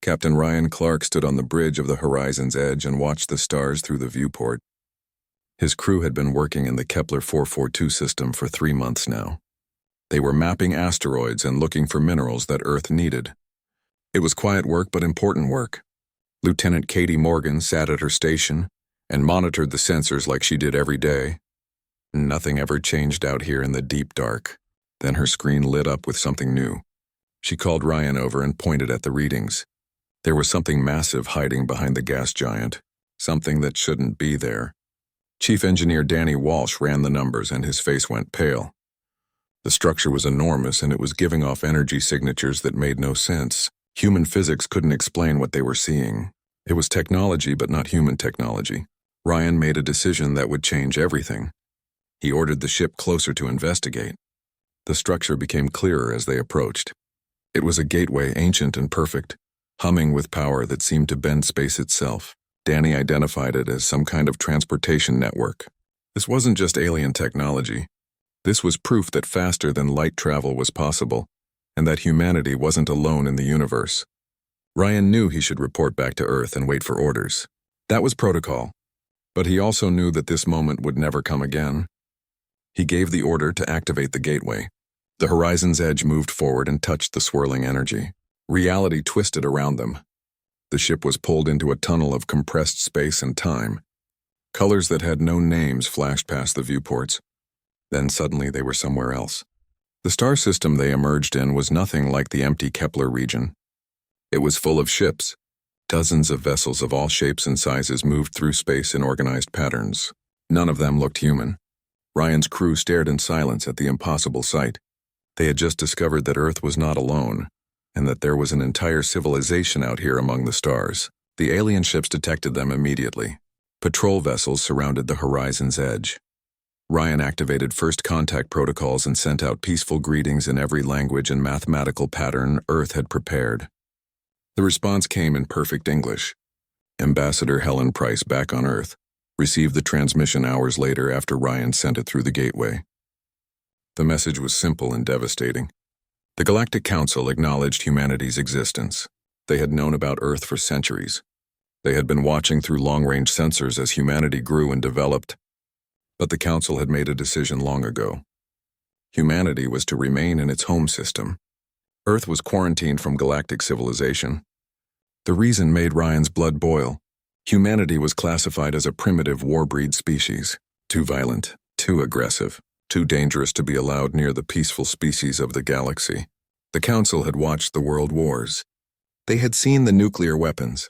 Captain Ryan Clark stood on the bridge of the horizon's edge and watched the stars through the viewport. His crew had been working in the Kepler 442 system for 3 months now. They were mapping asteroids and looking for minerals that Earth needed. It was quiet work but important work. Lieutenant Katie Morgan sat at her station and monitored the sensors like she did every day. Nothing ever changed out here in the deep dark. Then her screen lit up with something new. She called Ryan over and pointed at the readings. There was something massive hiding behind the gas giant, something that shouldn't be there. Chief Engineer Danny Walsh ran the numbers and his face went pale. The structure was enormous and it was giving off energy signatures that made no sense. Human physics couldn't explain what they were seeing. It was technology but not human technology. Ryan made a decision that would change everything. He ordered the ship closer to investigate. The structure became clearer as they approached. It was a gateway ancient and perfect, humming with power that seemed to bend space itself. Danny identified it as some kind of transportation network. This wasn't just alien technology. This was proof that faster than light travel was possible, and that humanity wasn't alone in the universe. Ryan knew he should report back to Earth and wait for orders. That was protocol. But he also knew that this moment would never come again. He gave the order to activate the gateway. The horizon's edge moved forward and touched the swirling energy. Reality twisted around them. The ship was pulled into a tunnel of compressed space and time. Colors that had no names flashed past the viewports. Then suddenly they were somewhere else. The star system they emerged in was nothing like the empty Kepler region. It was full of ships. Dozens of vessels of all shapes and sizes moved through space in organized patterns. None of them looked human. Ryan's crew stared in silence at the impossible sight. They had just discovered that Earth was not alone, and that there was an entire civilization out here among the stars. The alien ships detected them immediately. Patrol vessels surrounded the horizon's edge. Ryan activated first contact protocols and sent out peaceful greetings in every language and mathematical pattern Earth had prepared. The response came in perfect English. Ambassador Helen Price, back on Earth, received the transmission hours later after Ryan sent it through the gateway. The message was simple and devastating. The Galactic Council acknowledged humanity's existence. They had known about Earth for centuries. They had been watching through long-range sensors as humanity grew and developed. But the Council had made a decision long ago. Humanity was to remain in its home system. Earth was quarantined from galactic civilization. The reason made Ryan's blood boil. Humanity was classified as a primitive war-breed species, too violent, too aggressive, too dangerous to be allowed near the peaceful species of the galaxy. The Council had watched the world wars. They had seen the nuclear weapons.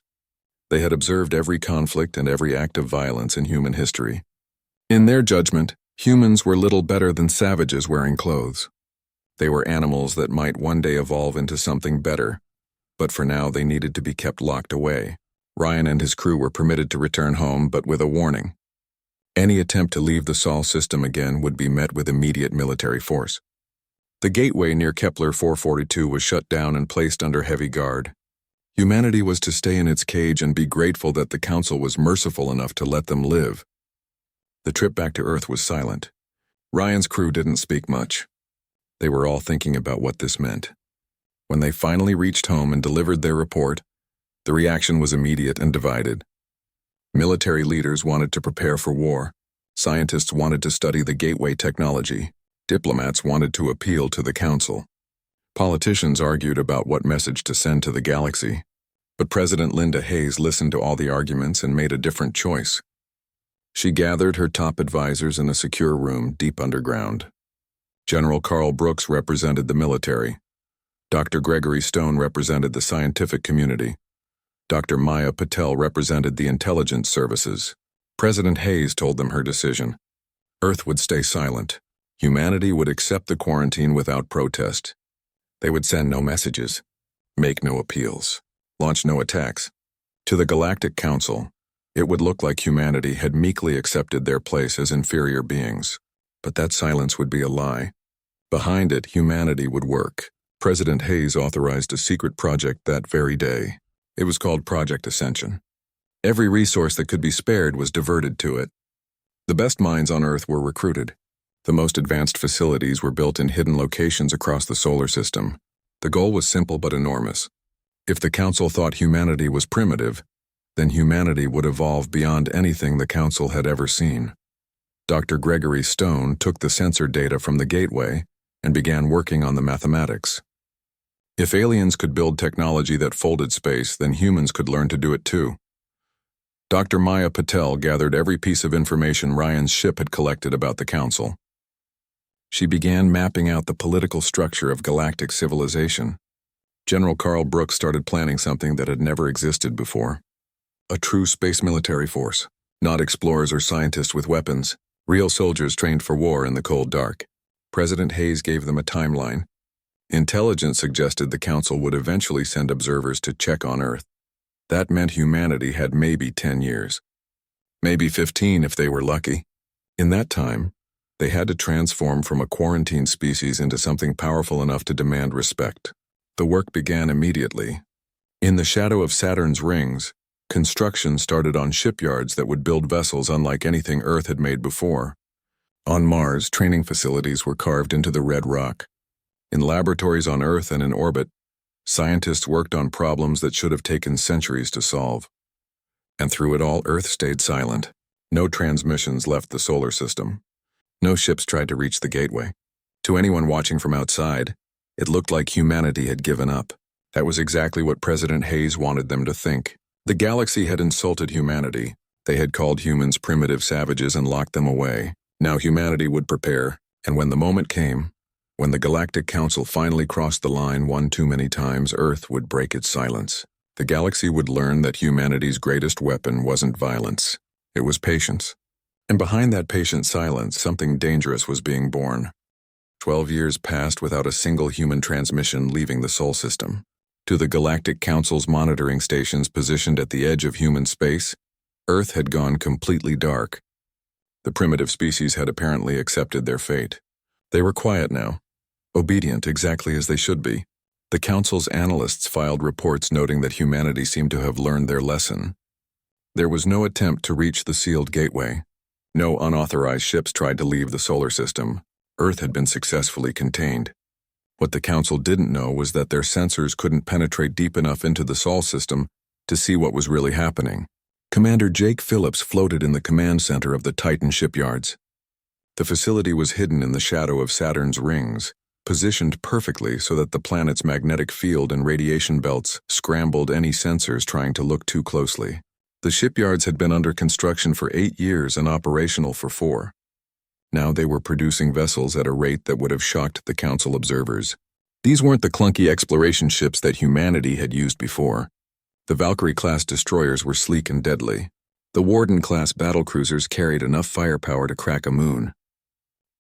They had observed every conflict and every act of violence in human history. In their judgment, humans were little better than savages wearing clothes. They were animals that might one day evolve into something better, but for now they needed to be kept locked away. Ryan and his crew were permitted to return home, but with a warning. Any attempt to leave the Sol system again would be met with immediate military force. The gateway near Kepler 442 was shut down and placed under heavy guard. Humanity was to stay in its cage and be grateful that the Council was merciful enough to let them live. The trip back to Earth was silent. Ryan's crew didn't speak much. They were all thinking about what this meant. When they finally reached home and delivered their report, the reaction was immediate and divided. Military leaders wanted to prepare for war. Scientists wanted to study the gateway technology. Diplomats wanted to appeal to the Council. Politicians argued about what message to send to the galaxy. But President Linda Hayes listened to all the arguments and made a different choice. She gathered her top advisors in a secure room deep underground. General Carl Brooks represented the military. Dr. Gregory Stone represented the scientific community. Dr. Maya Patel represented the intelligence services. President Hayes told them her decision. Earth would stay silent. Humanity would accept the quarantine without protest. They would send no messages, make no appeals, launch no attacks. To the Galactic Council, it would look like humanity had meekly accepted their place as inferior beings. But that silence would be a lie. Behind it, humanity would work. President Hayes authorized a secret project that very day. It was called Project Ascension. Every resource that could be spared was diverted to it. The best minds on Earth were recruited. The most advanced facilities were built in hidden locations across the solar system. The goal was simple but enormous: If the Council thought humanity was primitive, then humanity would evolve beyond anything the Council had ever seen. Dr. Gregory Stone took the sensor data from the gateway and began working on the mathematics. If aliens could build technology that folded space, then humans could learn to do it too. Dr. Maya Patel gathered every piece of information Ryan's ship had collected about the Council. She began mapping out the political structure of galactic civilization. General Carl Brooks started planning something that had never existed before. A true space military force, not explorers or scientists with weapons, real soldiers trained for war in the cold dark. President Hayes gave them a timeline. Intelligence suggested the Council would eventually send observers to check on Earth. That meant humanity had maybe 10 years. Maybe 15 if they were lucky. In that time, they had to transform from a quarantined species into something powerful enough to demand respect. The work began immediately. In the shadow of Saturn's rings, construction started on shipyards that would build vessels unlike anything Earth had made before. On Mars, training facilities were carved into the red rock. In laboratories on Earth and in orbit, scientists worked on problems that should have taken centuries to solve. And through it all, Earth stayed silent. No transmissions left the solar system. No ships tried to reach the gateway. To anyone watching from outside, it looked like humanity had given up. That was exactly what President Hayes wanted them to think. The galaxy had insulted humanity. They had called humans primitive savages and locked them away. Now humanity would prepare, and when the moment came, when the Galactic Council finally crossed the line one too many times, Earth would break its silence. The galaxy would learn that humanity's greatest weapon wasn't violence. It was patience. And behind that patient silence, something dangerous was being born. 12 years passed without a single human transmission leaving the Sol system. To the Galactic Council's monitoring stations positioned at the edge of human space, Earth had gone completely dark. The primitive species had apparently accepted their fate. They were quiet now, obedient exactly as they should be. The Council's analysts filed reports noting that humanity seemed to have learned their lesson. There was no attempt to reach the sealed gateway. No unauthorized ships tried to leave the solar system. Earth had been successfully contained. What the Council didn't know was that their sensors couldn't penetrate deep enough into the Sol system to see what was really happening. Commander Jake Phillips floated in the command center of the Titan shipyards. The facility was hidden in the shadow of Saturn's rings, positioned perfectly so that the planet's magnetic field and radiation belts scrambled any sensors trying to look too closely. The shipyards had been under construction for 8 years and operational for 4. Now they were producing vessels at a rate that would have shocked the Council observers. These weren't the clunky exploration ships that humanity had used before. The Valkyrie-class destroyers were sleek and deadly. The Warden-class battlecruisers carried enough firepower to crack a moon.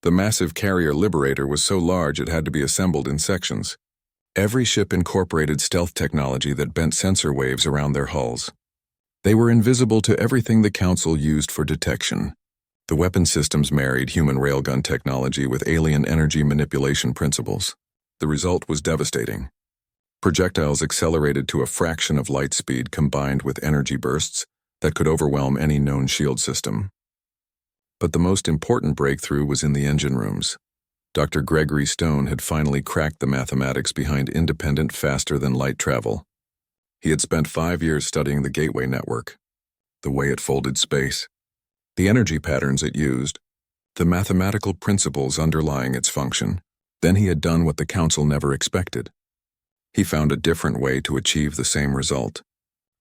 The massive carrier Liberator was so large it had to be assembled in sections. Every ship incorporated stealth technology that bent sensor waves around their hulls. They were invisible to everything the Council used for detection. The weapon systems married human railgun technology with alien energy manipulation principles. The result was devastating. Projectiles accelerated to a fraction of light speed combined with energy bursts that could overwhelm any known shield system. But the most important breakthrough was in the engine rooms. Dr. Gregory Stone had finally cracked the mathematics behind independent faster-than-light travel. He had spent 5 years studying the Gateway Network, the way it folded space, the energy patterns it used, the mathematical principles underlying its function. Then he had done what the Council never expected. He found a different way to achieve the same result.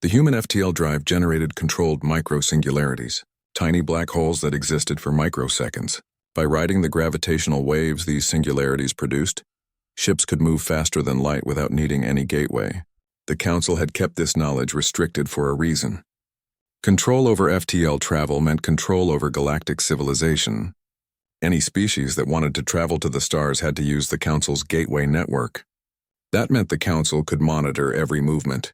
The human FTL drive generated controlled micro-singularities, tiny black holes that existed for microseconds. By riding the gravitational waves these singularities produced, ships could move faster than light without needing any gateway. The Council had kept this knowledge restricted for a reason. Control over FTL travel meant control over galactic civilization. Any species that wanted to travel to the stars had to use the Council's Gateway Network. That meant the Council could monitor every movement,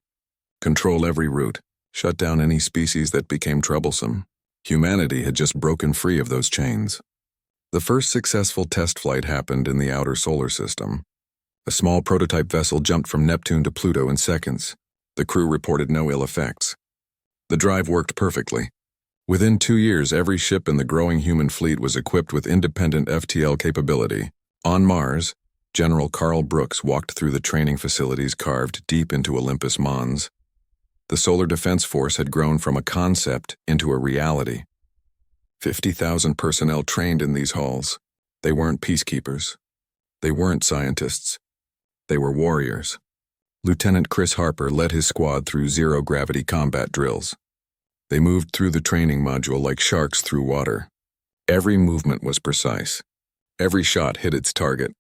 control every route, shut down any species that became troublesome. Humanity had just broken free of those chains. The first successful test flight happened in the outer solar system. A small prototype vessel jumped from Neptune to Pluto in seconds. The crew reported no ill effects. The drive worked perfectly. Within 2 years, every ship in the growing human fleet was equipped with independent FTL capability. On Mars, General Carl Brooks walked through the training facilities carved deep into Olympus Mons. The Solar Defense Force had grown from a concept into a reality. 50,000 personnel trained in these halls. They weren't peacekeepers. They weren't scientists. They were warriors. Lieutenant Chris Harper led his squad through zero-gravity combat drills. They moved through the training module like sharks through water. Every movement was precise. Every shot hit its target.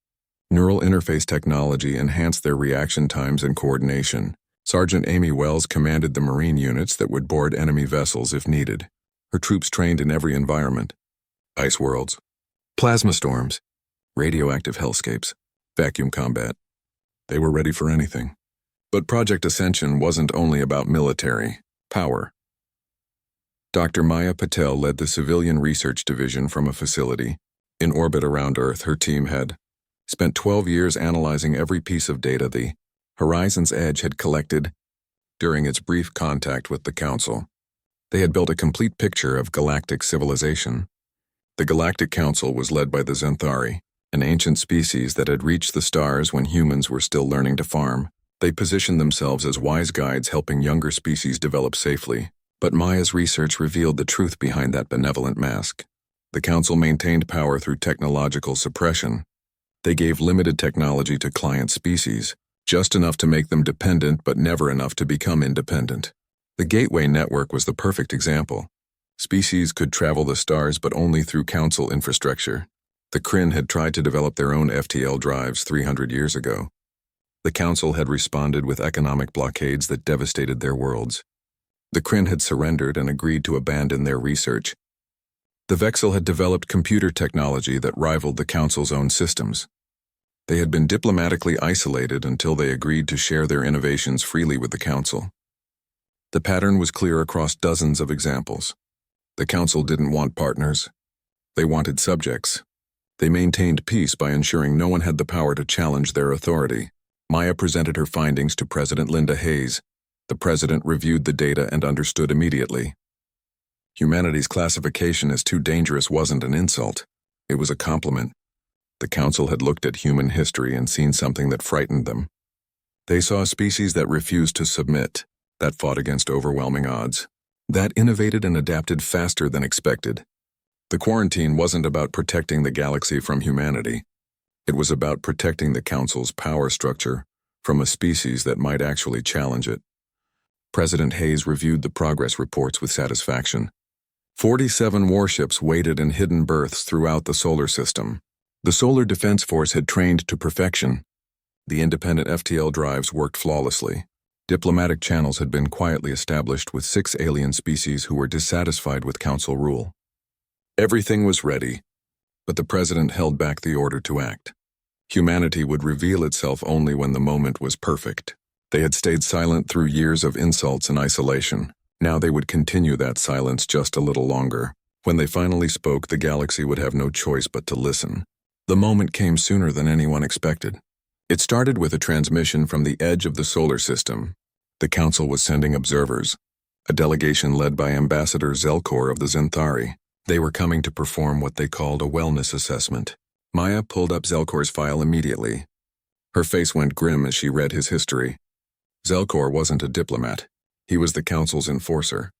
Neural interface technology enhanced their reaction times and coordination. Sergeant Amy Wells commanded the Marine units that would board enemy vessels if needed. Her troops trained in every environment. Ice worlds, plasma storms, radioactive hellscapes, vacuum combat. They were ready for anything. But Project Ascension wasn't only about military power. Dr. Maya Patel led the Civilian Research Division from a facility in orbit around Earth. Her team had spent 12 years analyzing every piece of data the Horizon's Edge had collected during its brief contact with the Council. They had built a complete picture of galactic civilization. The Galactic Council was led by the Xanthari, an ancient species that had reached the stars when humans were still learning to farm. They positioned themselves as wise guides helping younger species develop safely. But Maya's research revealed the truth behind that benevolent mask. The Council maintained power through technological suppression. They gave limited technology to client species, just enough to make them dependent but never enough to become independent. The Gateway Network was the perfect example. Species could travel the stars but only through Council infrastructure. The Kryn had tried to develop their own FTL drives 300 years ago. The Council had responded with economic blockades that devastated their worlds. The Kryn had surrendered and agreed to abandon their research. The Vexil had developed computer technology that rivaled the Council's own systems. They had been diplomatically isolated until they agreed to share their innovations freely with the Council. The pattern was clear across dozens of examples. The Council didn't want partners. They wanted subjects. They maintained peace by ensuring no one had the power to challenge their authority. Maya presented her findings to President Linda Hayes. The President reviewed the data and understood immediately. Humanity's classification as too dangerous wasn't an insult. It was a compliment. The Council had looked at human history and seen something that frightened them. They saw a species that refused to submit, that fought against overwhelming odds, that innovated and adapted faster than expected. The quarantine wasn't about protecting the galaxy from humanity. It was about protecting the Council's power structure from a species that might actually challenge it. President Hayes reviewed the progress reports with satisfaction. 47 warships waited in hidden berths throughout the solar system. The Solar Defense Force had trained to perfection. The independent FTL drives worked flawlessly. Diplomatic channels had been quietly established with 6 alien species who were dissatisfied with Council rule. Everything was ready, but the President held back the order to act. Humanity would reveal itself only when the moment was perfect. They had stayed silent through years of insults and isolation. Now they would continue that silence just a little longer. When they finally spoke, the galaxy would have no choice but to listen. The moment came sooner than anyone expected. It started with a transmission from the edge of the solar system. The Council was sending observers, a delegation led by Ambassador Zelkor of the Xanthari. They were coming to perform what they called a wellness assessment. Maya pulled up Zelkor's file immediately. Her face went grim as she read his history. Zelkor wasn't a diplomat. He was the Council's enforcer.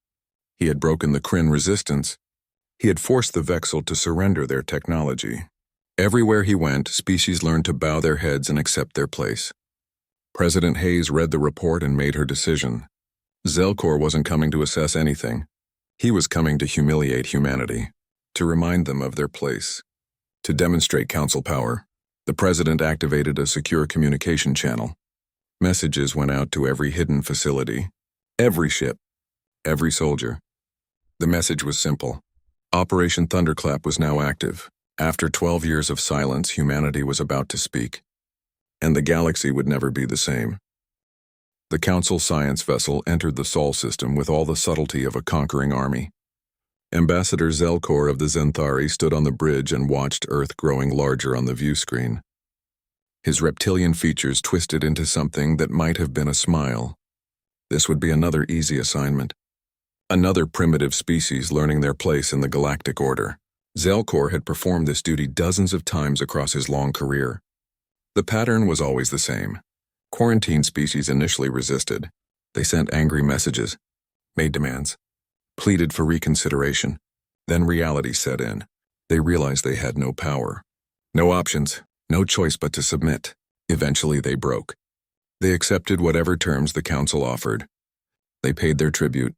He had broken the Kryn resistance. He had forced the Vexil to surrender their technology. Everywhere he went, species learned to bow their heads and accept their place. President Hayes read the report and made her decision. Zelkor wasn't coming to assess anything. He was coming to humiliate humanity, to remind them of their place, to demonstrate Council power. The President activated a secure communication channel. Messages went out to every hidden facility, every ship, every soldier. The message was simple. Operation Thunderclap was now active. After 12 years of silence, humanity was about to speak. And the galaxy would never be the same. The Council science vessel entered the Sol system with all the subtlety of a conquering army. Ambassador Zelkor of the Xanthari stood on the bridge and watched Earth growing larger on the view screen. His reptilian features twisted into something that might have been a smile. This would be another easy assignment. Another primitive species learning their place in the galactic order. Zelkor had performed this duty dozens of times across his long career. The pattern was always the same. Quarantine species initially resisted. They sent angry messages, made demands, pleaded for reconsideration. Then reality set in. They realized they had no power. No options, no choice but to submit. Eventually they broke. They accepted whatever terms the council offered. They paid their tribute.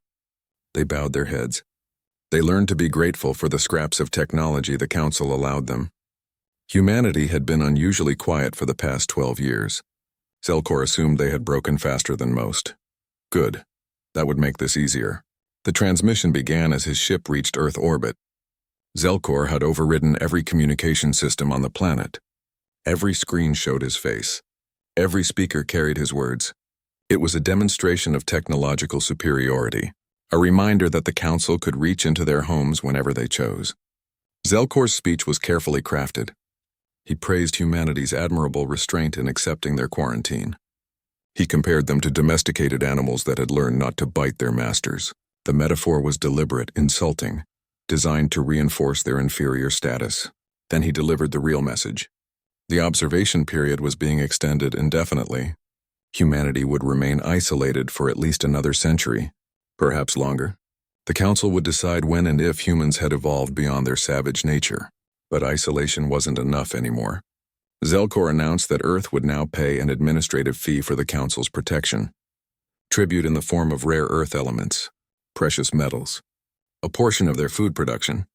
They bowed their heads. They learned to be grateful for the scraps of technology the council allowed them. Humanity had been unusually quiet for the past 12 years. Zelkor assumed they had broken faster than most. Good. That would make this easier. The transmission began as his ship reached Earth orbit. Zelkor had overridden every communication system on the planet. Every screen showed his face. Every speaker carried his words. It was a demonstration of technological superiority, a reminder that the council could reach into their homes whenever they chose. Zelkor's speech was carefully crafted. He praised humanity's admirable restraint in accepting their quarantine. He compared them to domesticated animals that had learned not to bite their masters. The metaphor was deliberate, insulting, designed to reinforce their inferior status. Then he delivered the real message. The observation period was being extended indefinitely. Humanity would remain isolated for at least another century, perhaps longer. The council would decide when and if humans had evolved beyond their savage nature. But isolation wasn't enough anymore. Zelkor announced that Earth would now pay an administrative fee for the council's protection. Tribute in the form of rare Earth elements, precious metals, a portion of their food production.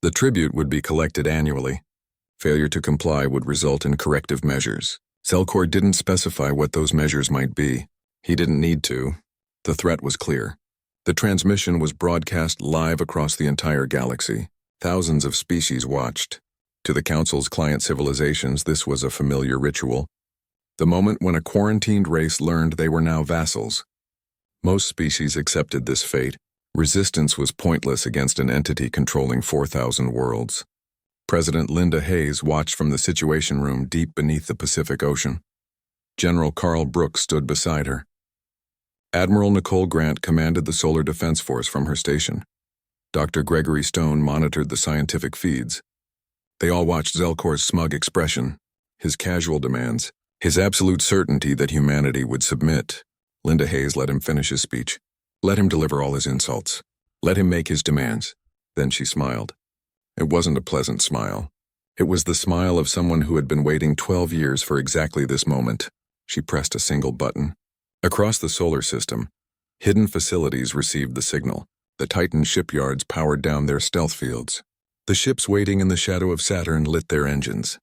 The tribute would be collected annually. Failure to comply would result in corrective measures. Zelkor didn't specify what those measures might be. He didn't need to. The threat was clear. The transmission was broadcast live across the entire galaxy. Thousands of species watched. To the Council's client civilizations, this was a familiar ritual. The moment when a quarantined race learned they were now vassals. Most species accepted this fate. Resistance was pointless against an entity controlling 4,000 worlds. President Linda Hayes watched from the Situation Room deep beneath the Pacific Ocean. General Carl Brooks stood beside her. Admiral Nicole Grant commanded the Solar Defense Force from her station. Dr. Gregory Stone monitored the scientific feeds. They all watched Zelkor's smug expression, his casual demands, his absolute certainty that humanity would submit. Linda Hayes let him finish his speech. Let him deliver all his insults. Let him make his demands. Then she smiled. It wasn't a pleasant smile. It was the smile of someone who had been waiting 12 years for exactly this moment. She pressed a single button. Across the solar system, hidden facilities received the signal. The Titan shipyards powered down their stealth fields. The ships waiting in the shadow of Saturn lit their engines.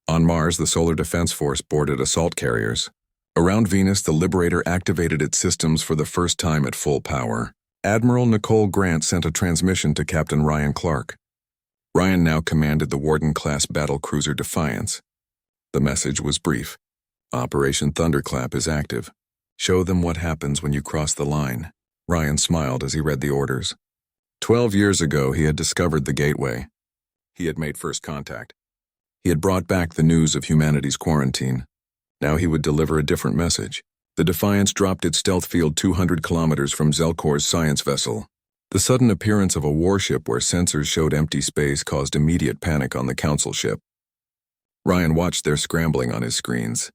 On Mars, the Solar Defense Force boarded assault carriers. Around Venus, the Liberator activated its systems for the first time at full power. Admiral Nicole Grant sent a transmission to Captain Ryan Clark. Ryan now commanded the Warden-class battlecruiser Defiance. The message was brief. Operation Thunderclap is active. Show them what happens when you cross the line. Ryan smiled as he read the orders. 12 years ago, he had discovered the gateway. He had made first contact. He had brought back the news of humanity's quarantine. Now he would deliver a different message. The Defiance dropped its stealth field 200 kilometers from Zelkor's science vessel. The sudden appearance of a warship where sensors showed empty space caused immediate panic on the council ship. Ryan watched their scrambling on his screens.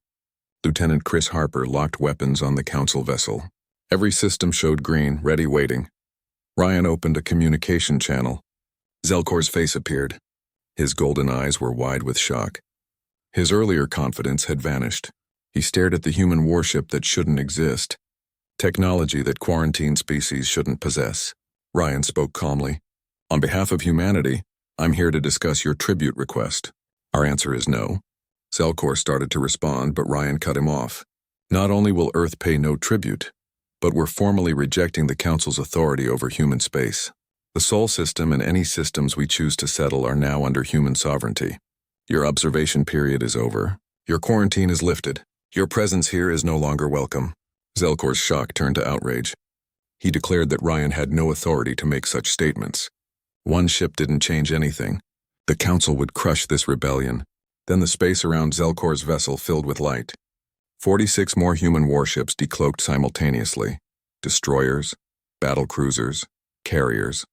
Lieutenant Chris Harper locked weapons on the council vessel. Every system showed green, ready, waiting. Ryan opened a communication channel. Zelkor's face appeared. His golden eyes were wide with shock. His earlier confidence had vanished. He stared at the human warship that shouldn't exist. Technology that quarantined species shouldn't possess. Ryan spoke calmly. On behalf of humanity, I'm here to discuss your tribute request. Our answer is no. Zelkor started to respond, but Ryan cut him off. Not only will Earth pay no tribute, but we're formally rejecting the Council's authority over human space. The Sol system and any systems we choose to settle are now under human sovereignty. Your observation period is over. Your quarantine is lifted. Your presence here is no longer welcome. Zelkor's shock turned to outrage. He declared that Ryan had no authority to make such statements. One ship didn't change anything. The Council would crush this rebellion. Then the space around Zelkor's vessel filled with light. 46 more human warships decloaked simultaneously. Destroyers, battlecruisers, carriers.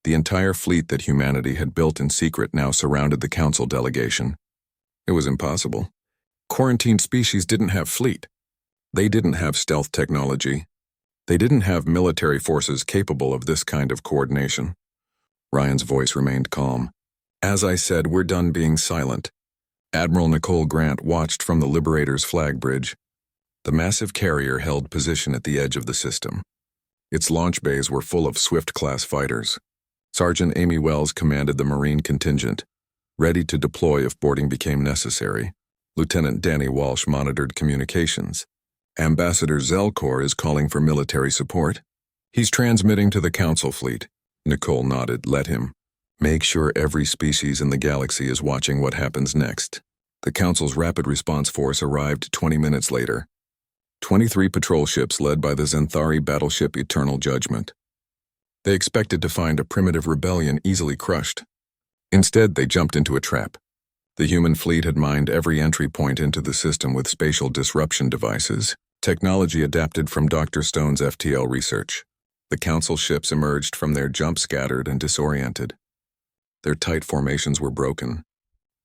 The entire fleet that humanity had built in secret now surrounded the council delegation. It was impossible. Quarantined species didn't have fleet. They didn't have stealth technology. They didn't have military forces capable of this kind of coordination. Ryan's voice remained calm. As I said, we're done being silent. Admiral Nicole Grant watched from the Liberator's flag bridge. The massive carrier held position at the edge of the system. Its launch bays were full of Swift-class fighters. Sergeant Amy Wells commanded the Marine contingent, ready to deploy if boarding became necessary. Lieutenant Danny Walsh monitored communications. Ambassador Zelkor is calling for military support. He's transmitting to the Council fleet. Nicole nodded. Let him. Make sure every species in the galaxy is watching what happens next. The Council's Rapid Response Force arrived 20 minutes later. 23 patrol ships led by the Xanthari battleship Eternal Judgment. They expected to find a primitive rebellion easily crushed. Instead, they jumped into a trap. The human fleet had mined every entry point into the system with spatial disruption devices, technology adapted from Dr. Stone's FTL research. The Council ships emerged from their jump scattered and disoriented. Their tight formations were broken.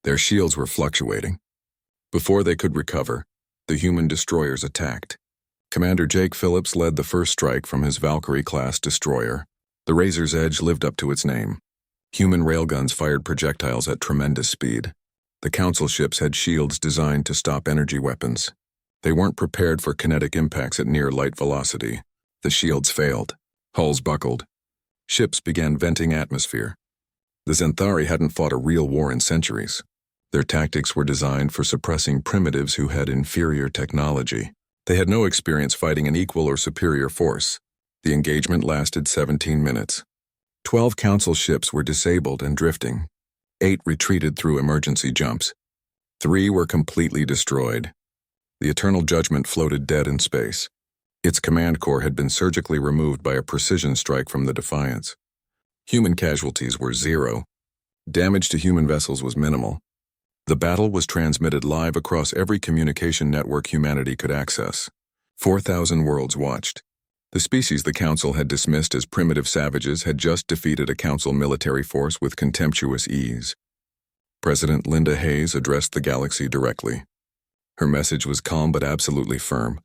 Their shields were fluctuating. Before they could recover, the human destroyers attacked. Commander Jake Phillips led the first strike from his Valkyrie-class destroyer. The Razor's Edge lived up to its name. Human railguns fired projectiles at tremendous speed. The Council ships had shields designed to stop energy weapons. They weren't prepared for kinetic impacts at near light velocity. The shields failed. Hulls buckled. Ships began venting atmosphere. The Xanthari hadn't fought a real war in centuries. Their tactics were designed for suppressing primitives who had inferior technology. They had no experience fighting an equal or superior force. The engagement lasted 17 minutes. 12 Council ships were disabled and drifting. 8 retreated through emergency jumps. 3 were completely destroyed. The Eternal Judgment floated dead in space. Its command core had been surgically removed by a precision strike from the Defiance. Human casualties were 0. Damage to human vessels was minimal. The battle was transmitted live across every communication network humanity could access. 4,000 worlds watched. The species the Council had dismissed as primitive savages had just defeated a Council military force with contemptuous ease. President Linda Hayes addressed the galaxy directly. Her message was calm but absolutely firm.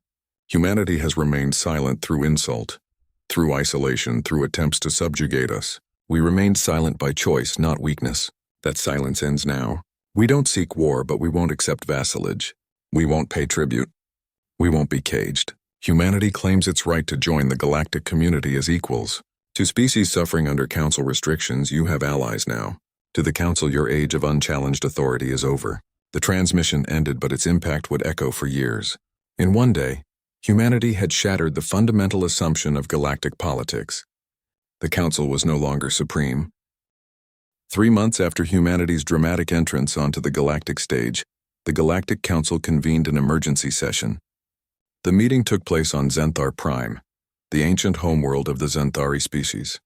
Humanity has remained silent through insult, through isolation, through attempts to subjugate us. We remained silent by choice, not weakness. That silence ends now. We don't seek war, but we won't accept vassalage. We won't pay tribute. We won't be caged. Humanity claims its right to join the galactic community as equals. To species suffering under Council restrictions, you have allies now. To the Council, your age of unchallenged authority is over. The transmission ended, but its impact would echo for years. In one day, humanity had shattered the fundamental assumption of galactic politics. The Council was no longer supreme. 3 months after humanity's dramatic entrance onto the galactic stage, the Galactic Council convened an emergency session. The meeting took place on Xanthar Prime, the ancient homeworld of the Xanthari species.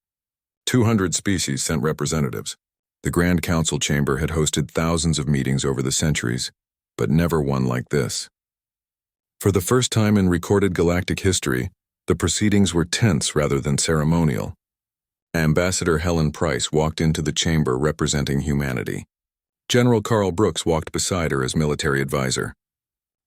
200 species sent representatives. The Grand Council chamber had hosted thousands of meetings over the centuries, but never one like this. For the first time in recorded galactic history, the proceedings were tense rather than ceremonial. Ambassador Helen Price walked into the chamber representing humanity. General Carl Brooks walked beside her as military advisor.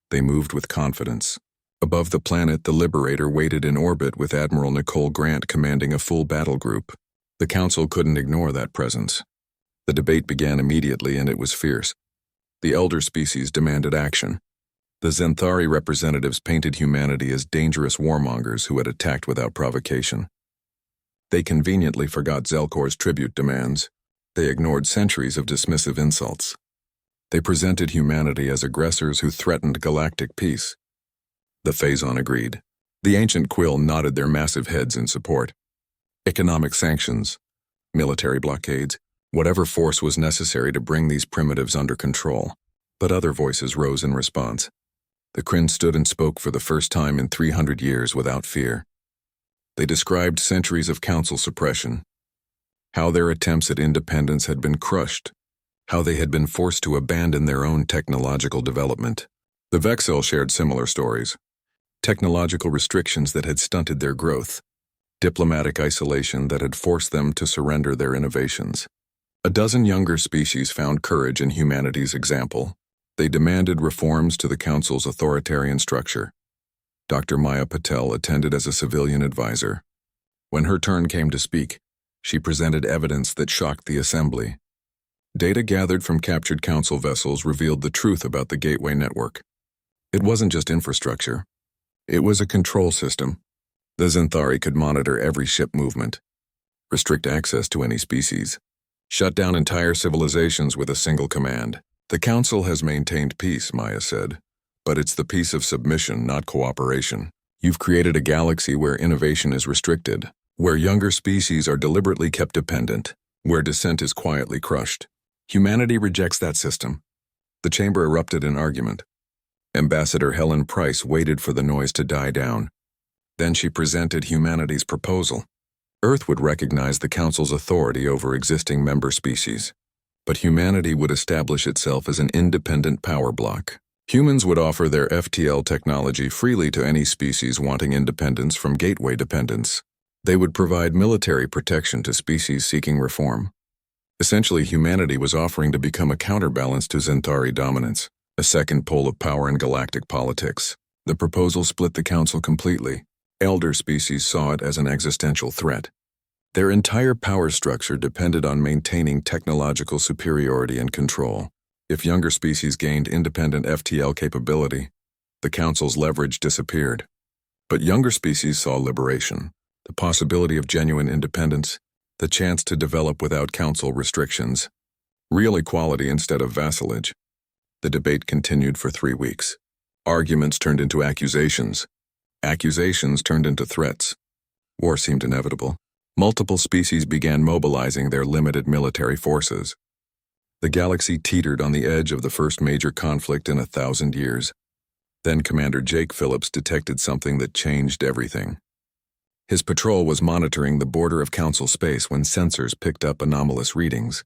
They moved with confidence. Above the planet, the Liberator waited in orbit with Admiral Nicole Grant commanding a full battle group. The Council couldn't ignore that presence. The debate began immediately, and it was fierce. The elder species demanded action. The Xanthari representatives painted humanity as dangerous warmongers who had attacked without provocation. They conveniently forgot Zelkor's tribute demands. They ignored centuries of dismissive insults. They presented humanity as aggressors who threatened galactic peace. The Phazon agreed. The ancient Quill nodded their massive heads in support. Economic sanctions, military blockades, whatever force was necessary to bring these primitives under control. But other voices rose in response. The Kryn stood and spoke for the first time in 300 years without fear. They described centuries of Council suppression, how their attempts at independence had been crushed, how they had been forced to abandon their own technological development. The Vexel shared similar stories. Technological restrictions that had stunted their growth, diplomatic isolation that had forced them to surrender their innovations. A dozen younger species found courage in humanity's example. They demanded reforms to the Council's authoritarian structure. Dr. Maya Patel attended as a civilian advisor. When her turn came to speak, she presented evidence that shocked the Assembly. Data gathered from captured Council vessels revealed the truth about the Gateway Network. It wasn't just infrastructure. It was a control system. The Xanthari could monitor every ship movement, restrict access to any species, shut down entire civilizations with a single command. The Council has maintained peace, Maya said, but it's the peace of submission, not cooperation. You've created a galaxy where innovation is restricted, where younger species are deliberately kept dependent, where dissent is quietly crushed. Humanity rejects that system. The chamber erupted in argument. Ambassador Helen Price waited for the noise to die down. Then she presented humanity's proposal. Earth would recognize the Council's authority over existing member species, but humanity would establish itself as an independent power block. Humans would offer their FTL technology freely to any species wanting independence from gateway dependence. They would provide military protection to species seeking reform. Essentially, humanity was offering to become a counterbalance to Xanthari dominance, a second pole of power in galactic politics. The proposal split the Council completely. Elder species saw it as an existential threat. Their entire power structure depended on maintaining technological superiority and control. If younger species gained independent FTL capability, the Council's leverage disappeared. But younger species saw liberation, the possibility of genuine independence, the chance to develop without Council restrictions, real equality instead of vassalage. The debate continued for 3 weeks. Arguments turned into accusations. Accusations turned into threats. War seemed inevitable. Multiple species began mobilizing their limited military forces. The galaxy teetered on the edge of the first major conflict in 1,000 years. Then Commander Jake Phillips detected something that changed everything. His patrol was monitoring the border of Council space when sensors picked up anomalous readings.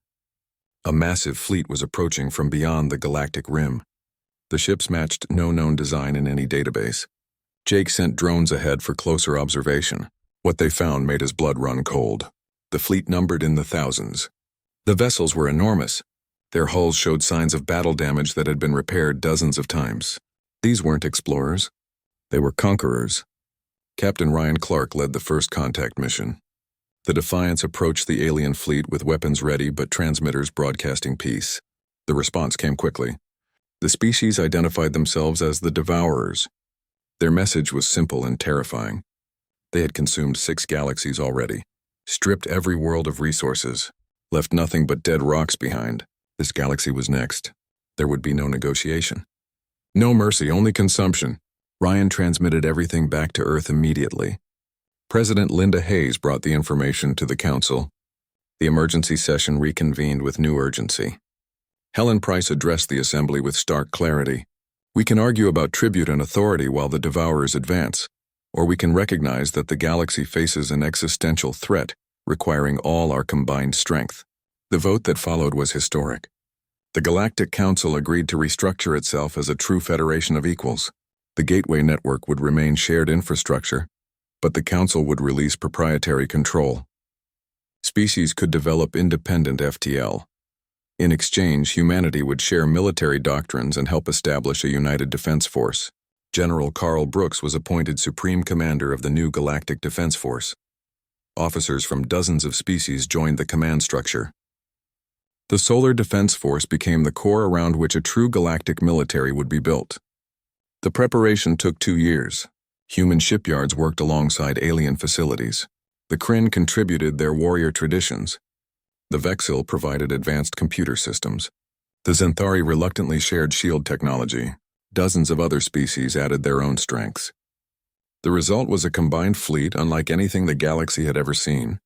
A massive fleet was approaching from beyond the galactic rim. The ships matched no known design in any database. Jake sent drones ahead for closer observation. What they found made his blood run cold. The fleet numbered in the thousands. The vessels were enormous. Their hulls showed signs of battle damage that had been repaired dozens of times. These weren't explorers. They were conquerors. Captain Ryan Clark led the first contact mission. The Defiance approached the alien fleet with weapons ready but transmitters broadcasting peace. The response came quickly. The species identified themselves as the Devourers. Their message was simple and terrifying. They had consumed 6 galaxies already, stripped every world of resources, left nothing but dead rocks behind. This galaxy was next. There would be no negotiation. No mercy, only consumption. Ryan transmitted everything back to Earth immediately. President Linda Hayes brought the information to the Council. The emergency session reconvened with new urgency. Helen Price addressed the Assembly with stark clarity. We can argue about tribute and authority while the Devourers advance, or we can recognize that the galaxy faces an existential threat requiring all our combined strength. The vote that followed was historic. The Galactic Council agreed to restructure itself as a true federation of equals. The Gateway Network would remain shared infrastructure, but the Council would release proprietary control. Species could develop independent FTL. In exchange, humanity would share military doctrines and help establish a united defense force. General Carl Brooks was appointed Supreme Commander of the new Galactic Defense Force. Officers from dozens of species joined the command structure. The Solar Defense Force became the core around which a true galactic military would be built. The preparation took 2 years. Human shipyards worked alongside alien facilities. The Kryn contributed their warrior traditions. The Vexil provided advanced computer systems. The Xanthari reluctantly shared shield technology. Dozens of other species added their own strengths. The result was a combined fleet unlike anything the galaxy had ever seen.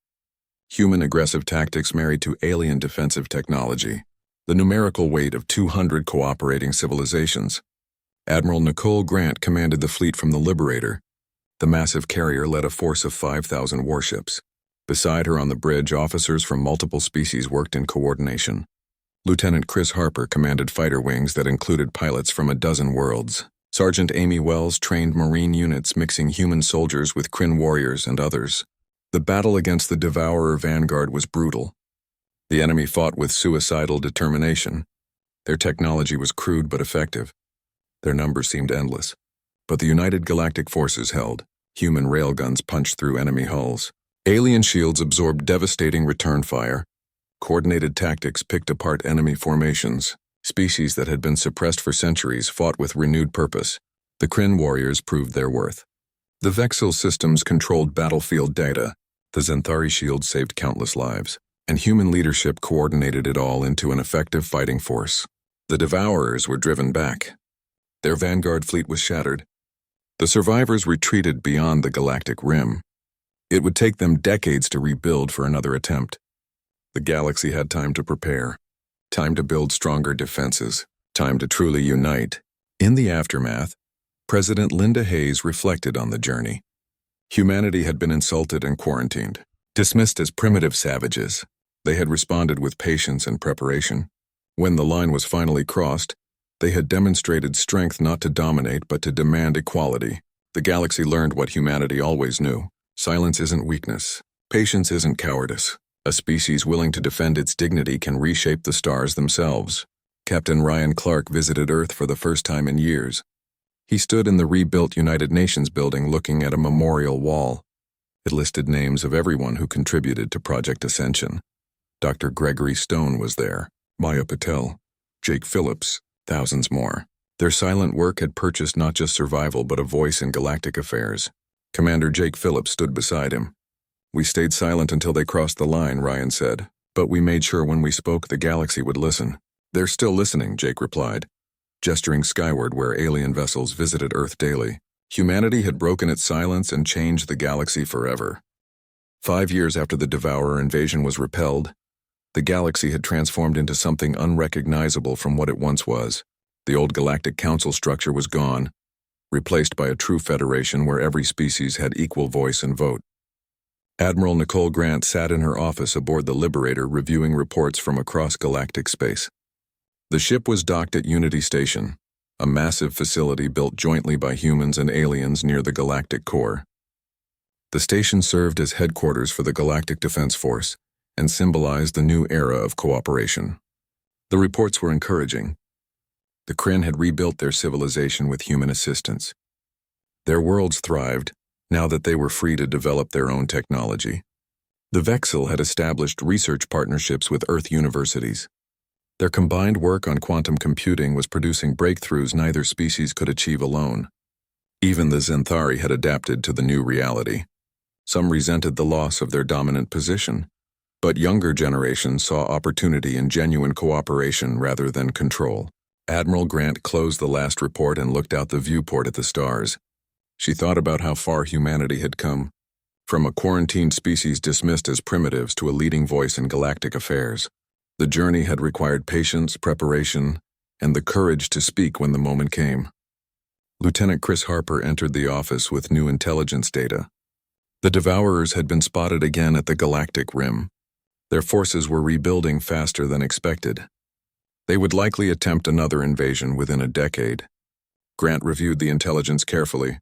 Human aggressive tactics married to alien defensive technology. The numerical weight of 200 cooperating civilizations. Admiral Nicole Grant commanded the fleet from the Liberator. The massive carrier led a force of 5,000 warships. Beside her on the bridge, officers from multiple species worked in coordination. Lieutenant Chris Harper commanded fighter wings that included pilots from a dozen worlds. Sergeant Amy Wells trained Marine units mixing human soldiers with Kryn warriors and others. The battle against the Devourer vanguard was brutal. The enemy fought with suicidal determination. Their technology was crude but effective. Their numbers seemed endless. But the United Galactic Forces held. Human railguns punched through enemy hulls. Alien shields absorbed devastating return fire. Coordinated tactics picked apart enemy formations. Species that had been suppressed for centuries fought with renewed purpose. The Kryn warriors proved their worth. The Vexil systems controlled battlefield data. The Xanthari shields saved countless lives. And human leadership coordinated it all into an effective fighting force. The Devourers were driven back. Their vanguard fleet was shattered. The survivors retreated beyond the galactic rim. It would take them decades to rebuild for another attempt. The galaxy had time to prepare, time to build stronger defenses, time to truly unite. In the aftermath, President Linda Hayes reflected on the journey. Humanity had been insulted and quarantined, dismissed as primitive savages. They had responded with patience and preparation. When the line was finally crossed, they had demonstrated strength not to dominate but to demand equality. The galaxy learned what humanity always knew. Silence isn't weakness. Patience isn't cowardice. A species willing to defend its dignity can reshape the stars themselves. Captain Ryan Clark visited Earth for the first time in years. He stood in the rebuilt United Nations building looking at a memorial wall. It listed names of everyone who contributed to Project Ascension. Dr. Gregory Stone was there, Maya Patel, Jake Phillips, thousands more. Their silent work had purchased not just survival but a voice in galactic affairs. Commander Jake Phillips stood beside him. "We stayed silent until they crossed the line," Ryan said. "But we made sure when we spoke the galaxy would listen." "They're still listening," Jake replied, gesturing skyward where alien vessels visited Earth daily. Humanity had broken its silence and changed the galaxy forever. 5 years after the Devourer invasion was repelled, the galaxy had transformed into something unrecognizable from what it once was. The old Galactic Council structure was gone, replaced by a true federation where every species had equal voice and vote. Admiral Nicole Grant sat in her office aboard the Liberator reviewing reports from across galactic space. The ship was docked at Unity Station, a massive facility built jointly by humans and aliens near the galactic core. The station served as headquarters for the Galactic Defense Force and symbolized the new era of cooperation. The reports were encouraging. The Kryn had rebuilt their civilization with human assistance. Their worlds thrived, now that they were free to develop their own technology. The Vexil had established research partnerships with Earth universities. Their combined work on quantum computing was producing breakthroughs neither species could achieve alone. Even the Xanthari had adapted to the new reality. Some resented the loss of their dominant position, but younger generations saw opportunity in genuine cooperation rather than control. Admiral Grant closed the last report and looked out the viewport at the stars. She thought about how far humanity had come, from a quarantined species dismissed as primitives to a leading voice in galactic affairs. The journey had required patience, preparation, and the courage to speak when the moment came. Lieutenant Chris Harper entered the office with new intelligence data. The Devourers had been spotted again at the galactic rim. Their forces were rebuilding faster than expected. They would likely attempt another invasion within a decade. Grant reviewed the intelligence carefully.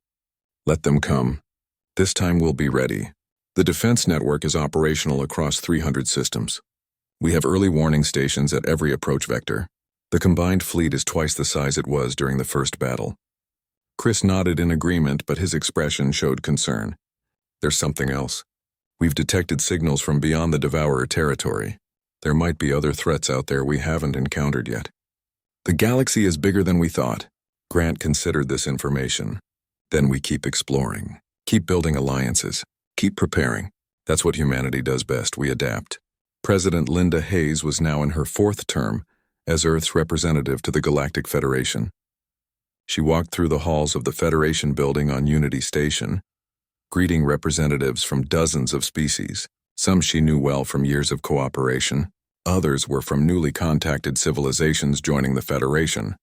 "Let them come. This time we'll be ready. The defense network is operational across 300 systems. We have early warning stations at every approach vector. The combined fleet is twice the size it was during the first battle." Chris nodded in agreement, but his expression showed concern. "There's something else. We've detected signals from beyond the Devourer territory. There might be other threats out there we haven't encountered yet." "The galaxy is bigger than we thought." Grant considered this information. "Then we keep exploring, keep building alliances, keep preparing. That's what humanity does best, we adapt." President Linda Hayes was now in her 4th term as Earth's representative to the Galactic Federation. She walked through the halls of the Federation building on Unity Station, greeting representatives from dozens of species. Some she knew well from years of cooperation. Others were from newly contacted civilizations joining the Federation.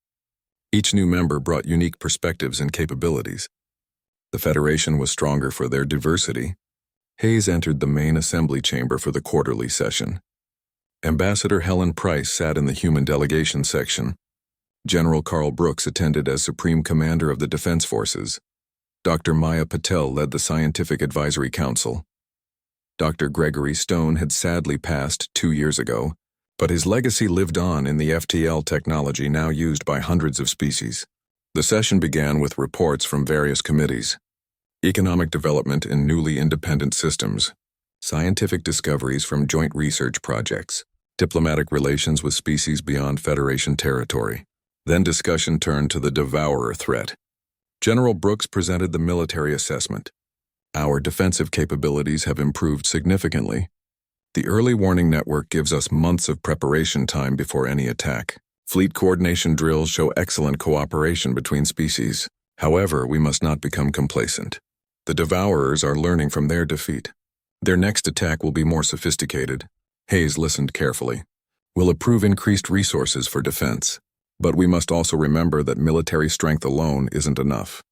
Each new member brought unique perspectives and capabilities. The Federation was stronger for their diversity. Hayes entered the main assembly chamber for the quarterly session. Ambassador Helen Price sat in the human delegation section. General Carl Brooks attended as Supreme Commander of the Defense Forces. Dr. Maya Patel led the Scientific Advisory Council. Dr. Gregory Stone had sadly passed 2 years ago, But his legacy lived on in the FTL technology now used by hundreds of species. The session began with reports from various committees: economic development in newly independent systems, scientific discoveries from joint research projects, diplomatic relations with species beyond Federation territory. Then discussion turned to the Devourer threat. General Brooks presented the military assessment. Our defensive capabilities have improved significantly. The early warning network gives us months of preparation time before any attack. Fleet coordination drills show excellent cooperation between species. However, we must not become complacent. The Devourers are learning from their defeat. Their next attack will be more sophisticated. Hayes listened carefully. We'll approve increased resources for defense. But we must also remember that military strength alone isn't enough.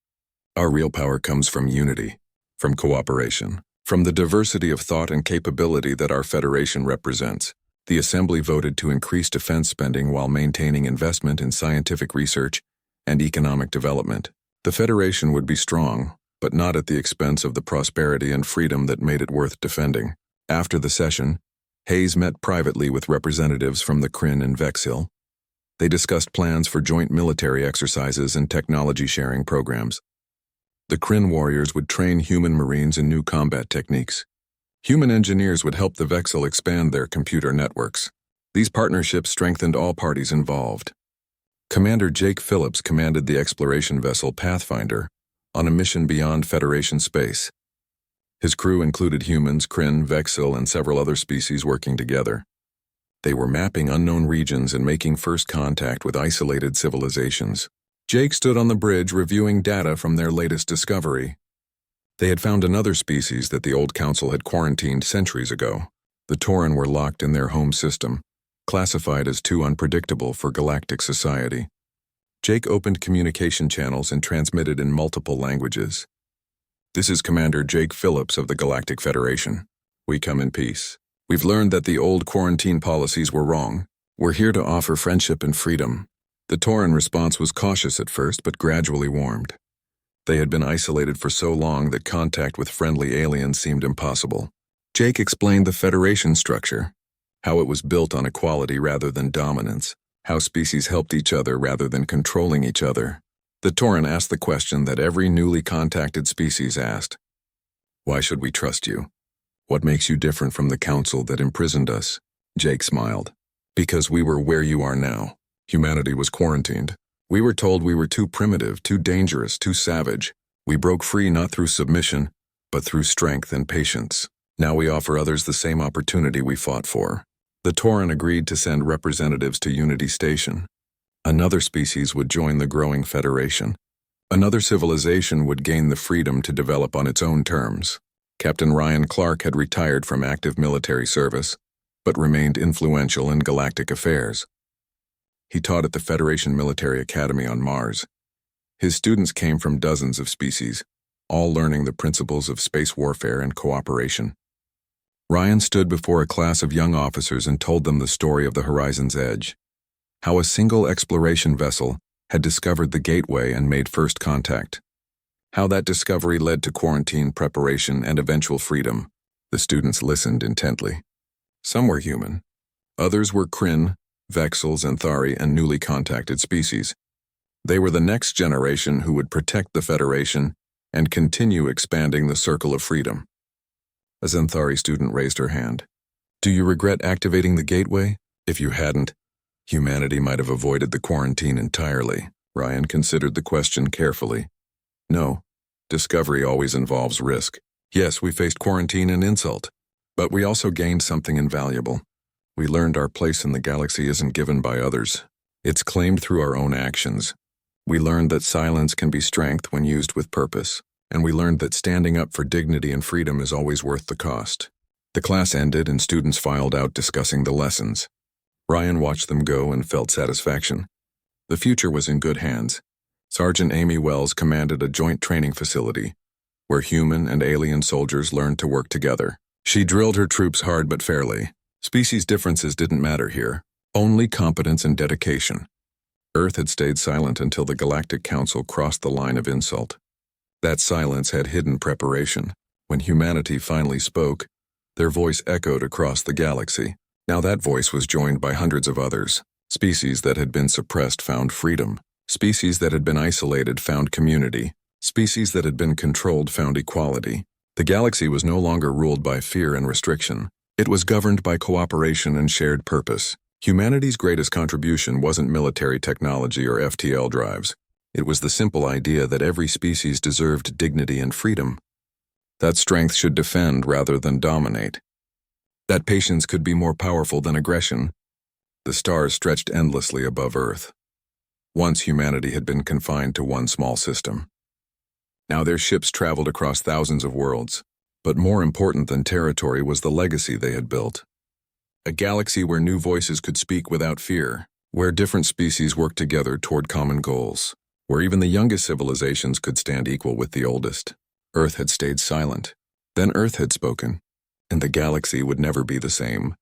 Our real power comes from unity, from cooperation, from the diversity of thought and capability that our Federation represents. The Assembly voted to increase defense spending while maintaining investment in scientific research and economic development. The Federation would be strong, but not at the expense of the prosperity and freedom that made it worth defending. After the session, Hayes met privately with representatives from the Kryn and Vexil. They discussed plans for joint military exercises and technology sharing programs. The Kryn warriors would train human marines in new combat techniques. Human engineers would help the Vexil expand their computer networks. These partnerships strengthened all parties involved. Commander Jake Phillips commanded the exploration vessel Pathfinder on a mission beyond Federation space. His crew included humans, Kryn, Vexil, and several other species working together. They were mapping unknown regions and making first contact with isolated civilizations. Jake stood on the bridge reviewing data from their latest discovery. They had found another species that the old council had quarantined centuries ago. The Tauren were locked in their home system, classified as too unpredictable for galactic society. Jake opened communication channels and transmitted in multiple languages. "This is Commander Jake Phillips of the Galactic Federation. We come in peace. We've learned that the old quarantine policies were wrong. We're here to offer friendship and freedom." The Tauren response was cautious at first, but gradually warmed. They had been isolated for so long that contact with friendly aliens seemed impossible. Jake explained the Federation structure, how it was built on equality rather than dominance, how species helped each other rather than controlling each other. The Tauren asked the question that every newly contacted species asked: "Why should we trust you? What makes you different from the council that imprisoned us?" Jake smiled. "Because we were where you are now. Humanity was quarantined. We were told we were too primitive, too dangerous, too savage. We broke free not through submission, but through strength and patience. Now we offer others the same opportunity we fought for." The Tauren agreed to send representatives to Unity Station. Another species would join the growing Federation. Another civilization would gain the freedom to develop on its own terms. Captain Ryan Clark had retired from active military service, but remained influential in galactic affairs. He taught at the Federation Military Academy on Mars. His students came from dozens of species, all learning the principles of space warfare and cooperation. Ryan stood before a class of young officers and told them the story of the Horizon's Edge, how a single exploration vessel had discovered the gateway and made first contact, how that discovery led to quarantine preparation and eventual freedom. The students listened intently. Some were human. Others were Kryn, Vexils, Anthari, and newly contacted species. They were the next generation who would protect the Federation and continue expanding the circle of freedom. A Xanthari student raised her hand. "Do you regret activating the gateway? If you hadn't, humanity might have avoided the quarantine entirely." Ryan considered the question carefully. "No. Discovery always involves risk. Yes, we faced quarantine and insult, but we also gained something invaluable. We learned our place in the galaxy isn't given by others. It's claimed through our own actions. We learned that silence can be strength when used with purpose, and we learned that standing up for dignity and freedom is always worth the cost." The class ended and students filed out discussing the lessons. Ryan watched them go and felt satisfaction. The future was in good hands. Sergeant Amy Wells commanded a joint training facility, where human and alien soldiers learned to work together. She drilled her troops hard but fairly. Species differences didn't matter here, only competence and dedication. Earth had stayed silent until the Galactic Council crossed the line of insult. That silence had hidden preparation. When humanity finally spoke, their voice echoed across the galaxy. Now that voice was joined by hundreds of others. Species that had been suppressed found freedom. Species that had been isolated found community. Species that had been controlled found equality. The galaxy was no longer ruled by fear and restriction. It was governed by cooperation and shared purpose. Humanity's greatest contribution wasn't military technology or FTL drives. It was the simple idea that every species deserved dignity and freedom. That strength should defend rather than dominate. That patience could be more powerful than aggression. The stars stretched endlessly above Earth. Once humanity had been confined to one small system. Now their ships traveled across thousands of worlds. But more important than territory was the legacy they had built. A galaxy where new voices could speak without fear, where different species worked together toward common goals, where even the youngest civilizations could stand equal with the oldest. Earth had stayed silent. Then Earth had spoken, and the galaxy would never be the same.